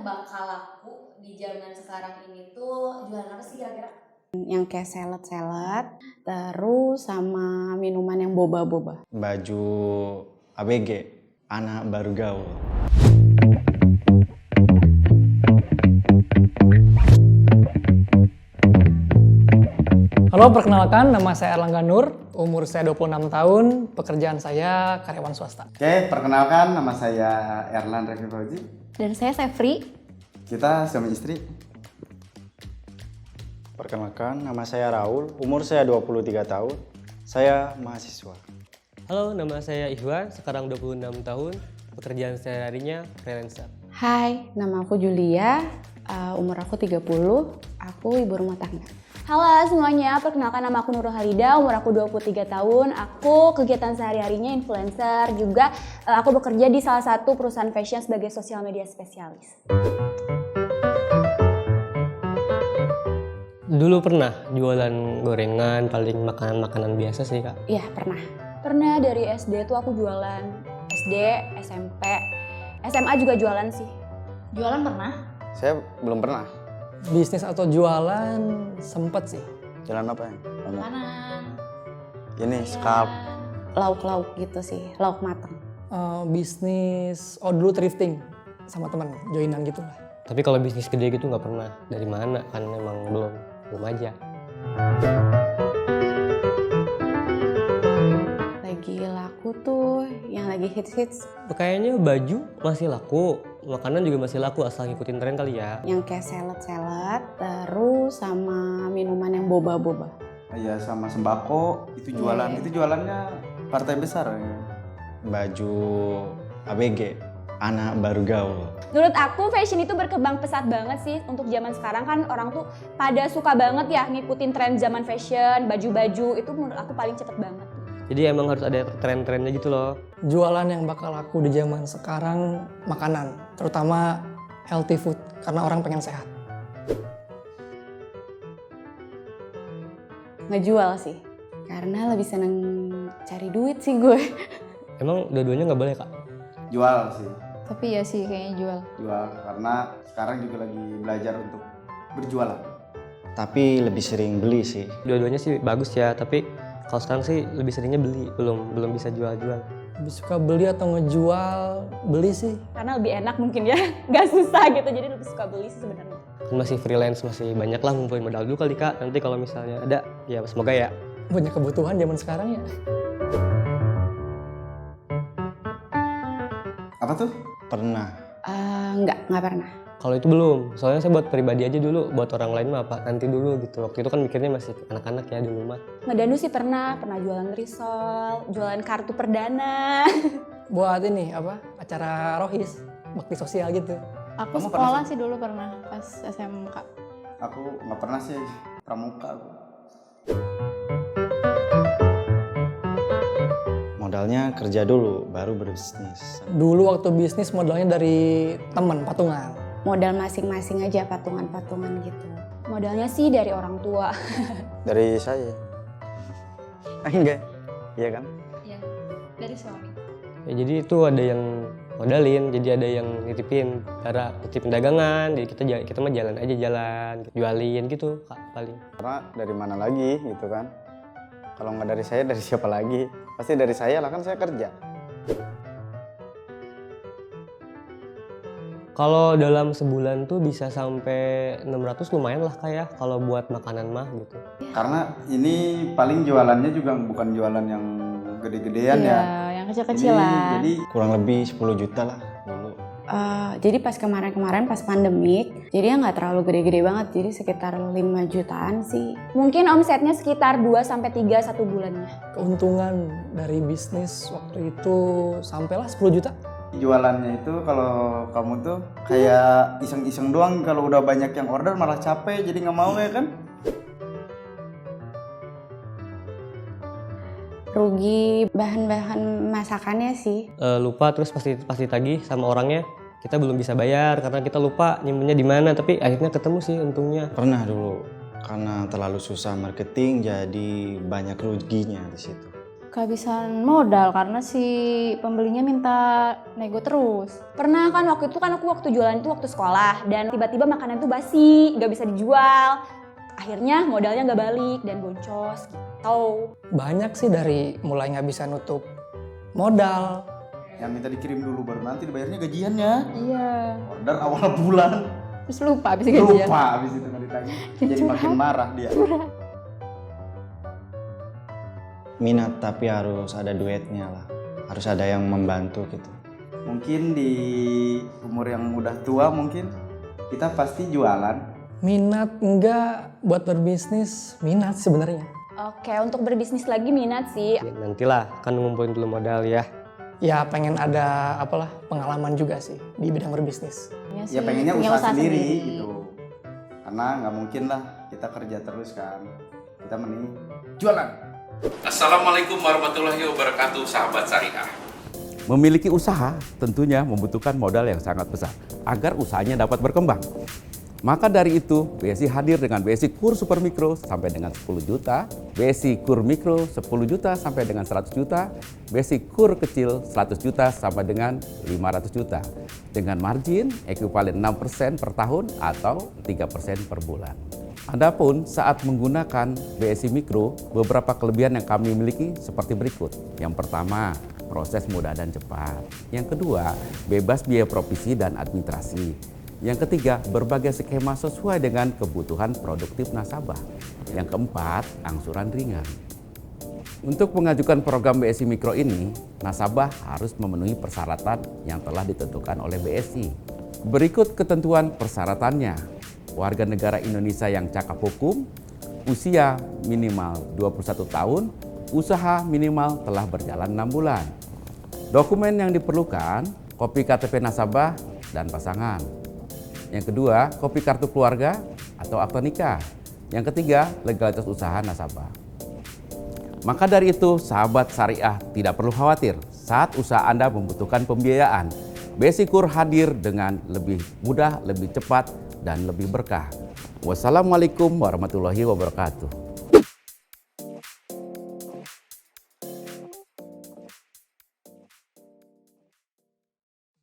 bakal laku di zaman sekarang ini tuh jualan apa sih kira-kira? Yang kayak salad-salad, terus sama minuman yang boba-boba. Baju ABG, anak baru gaul. Halo, perkenalkan, nama saya Erlangga Nur, umur saya 26 tahun, pekerjaan saya karyawan swasta. Oke, perkenalkan nama saya Erlan Revi Fauzi. Dan saya Sefri. Kita suami istri. Perkenalkan, nama saya Raul, umur saya 23 tahun, saya mahasiswa. Halo, nama saya Ihwan, sekarang 26 tahun, pekerjaan sehari-harinya freelancer. Hai, nama aku Julia, umur aku 30, aku ibu rumah tangga. Halo semuanya, perkenalkan nama aku Nurul Halida, umur aku 23 tahun. Aku kegiatan sehari-harinya influencer, juga aku bekerja di salah satu perusahaan fashion sebagai sosial media spesialis. Dulu pernah jualan gorengan, paling makanan-makanan biasa sih kak. Iya, pernah. Pernah dari SD tuh aku jualan, SD, SMP, SMA juga jualan sih. Jualan pernah? Saya belum pernah. Bisnis atau jualan sempet sih. Jalan apa ya? Makanan. Ini scalp. Lauk-lauk gitu sih, lauk matang. Bisnis, dulu thrifting sama teman, joinan gitu lah. Tapi kalau bisnis gede gitu nggak pernah. Dari mana? Kan emang belum aja. Lagi laku tuh, yang lagi hits-hits. Kayaknya baju masih laku, makanan juga masih laku asal ngikutin tren kali ya. Yang kayak salad-salad, terus sama minuman yang boba-boba. Iya, sama sembako itu jualan. Iya. Itu jualannya partai besar ya. Baju ABG, anak baru gaul. Menurut aku fashion itu berkembang pesat banget sih untuk zaman sekarang, kan orang tuh pada suka banget ya ngikutin tren zaman fashion, baju-baju itu menurut aku paling cepet banget. Jadi emang harus ada tren-trennya gitu loh. Jualan yang bakal laku di zaman sekarang makanan, terutama healthy food, karena orang pengen sehat. Ngejual sih, karena lebih seneng cari duit sih gue. Emang dua-duanya nggak boleh kak? Jual sih. Tapi ya sih kayaknya jual. Jual karena sekarang juga lagi belajar untuk berjualan. Tapi lebih sering beli sih. Dua-duanya sih bagus ya, tapi kalau sekarang sih lebih seringnya beli, belum bisa jual-jual. Lebih suka beli atau ngejual? Beli sih. Karena lebih enak mungkin ya, nggak susah gitu, jadi lebih suka beli sih sebenarnya. Kan masih freelance, masih banyak lah ngumpulin modal dulu kali kak. Nanti kalau misalnya ada, ya semoga ya. Banyak kebutuhan zaman sekarang ya. Apa tuh? Pernah. Nggak pernah. Kalau itu belum, soalnya saya buat pribadi aja dulu, buat orang lain mah apa nanti dulu gitu. Waktu itu kan mikirnya masih anak-anak ya dulu mah. Ngedandu sih pernah jualan risol, jualan kartu perdana. Buat ini acara rohis, bakti sosial gitu. Aku Kamu sekolah pernah sih dulu pernah pas SMK. Aku nggak pernah sih pramuka aku. Modalnya kerja dulu, baru berbisnis. Dulu waktu bisnis modalnya dari teman patungan. Modal masing-masing aja, patungan-patungan gitu. Modalnya sih dari orang tua. Dari saya. Enggak, iya kan? Iya, dari suami. Ya, jadi itu ada yang modalin, jadi ada yang nitipin, cara nitipin dagangan, jadi kita mah jalan aja jualin gitu kak paling. Karena dari mana lagi gitu kan? Kalau nggak dari saya, dari siapa lagi? Pasti dari saya lah, kan saya kerja. Kalau dalam sebulan tuh bisa sampai 600 lumayan lah kayak kalau buat makanan mah gitu. Karena ini paling jualannya juga bukan jualan yang gede-gedean Iya, ya. yang kecil-kecilan. Jadi Kurang lebih 10 juta lah dulu. Jadi pas kemarin pas pandemik, jadi nggak terlalu gede-gede banget, jadi sekitar 5 jutaan sih. Mungkin omsetnya sekitar 2-3 satu bulannya. Keuntungan dari bisnis waktu itu sampailah 10 juta. jualannya itu kalau kamu tuh kayak iseng-iseng doang, kalau udah banyak yang order malah capek jadi nggak mau ya kan? Rugi bahan-bahan masakannya sih. Lupa terus pasti tagih sama orangnya, kita belum bisa bayar karena kita lupa nyimpennya di mana, tapi akhirnya ketemu sih untungnya. Pernah dulu, karena terlalu susah marketing jadi banyak ruginya di situ. kehabisan modal karena si pembelinya minta nego terus. Pernah kan waktu itu kan aku waktu jualan itu waktu sekolah dan tiba-tiba makanan tuh basi, nggak bisa dijual. Akhirnya modalnya nggak balik dan boncos gitu. Banyak sih dari mulai nggak bisa nutup modal, Yang minta dikirim dulu baru nanti dibayarnya gajiannya. Iya. Order awal bulan. Terus lupa habis gajian. Lupa habis itu nggak ditagih. Jadi makin marah dia. Minat tapi harus ada duetnya lah. Harus ada yang membantu gitu. Mungkin di umur yang udah tua mungkin kita pasti jualan. minat enggak buat berbisnis, minat sebenarnya. Oke, untuk berbisnis lagi minat sih. Ya, nantilah kan ngumpulin dulu modal ya. Ya pengen ada pengalaman juga sih di bidang berbisnis. Ya pengennya usaha sendiri gitu. Karena nggak mungkin lah kita kerja terus kan. Kita mending jualan. Assalamualaikum warahmatullahi wabarakatuh, sahabat syariah. Memiliki usaha tentunya membutuhkan modal yang sangat besar agar usahanya dapat berkembang. Maka dari itu, BSI hadir dengan BSI KUR Super Mikro sampai dengan 10 juta, BSI KUR Mikro 10 juta sampai dengan 100 juta, BSI KUR kecil 100 juta sampai dengan 500 juta. Dengan margin ekuivalen 6% per tahun atau 3% per bulan. Adapun saat menggunakan BSI Mikro, beberapa kelebihan yang kami miliki seperti berikut. Yang pertama, proses mudah dan cepat. Yang kedua, bebas biaya provisi dan administrasi. Yang ketiga, berbagai skema sesuai dengan kebutuhan produktif nasabah. Yang keempat, angsuran ringan. Untuk mengajukan program BSI Mikro ini, nasabah harus memenuhi persyaratan yang telah ditentukan oleh BSI. Berikut ketentuan persyaratannya. Warga negara Indonesia yang cakap hukum, usia minimal 21 tahun, usaha minimal telah berjalan 6 bulan. Dokumen yang diperlukan, kopi KTP nasabah dan pasangan. Yang kedua, kopi kartu keluarga atau akta nikah. Yang ketiga, legalitas usaha nasabah. Maka dari itu, sahabat syariah tidak perlu khawatir saat usaha Anda membutuhkan pembiayaan. BSI KUR hadir dengan lebih mudah, lebih cepat, dan lebih berkah. Wassalamualaikum warahmatullahi wabarakatuh.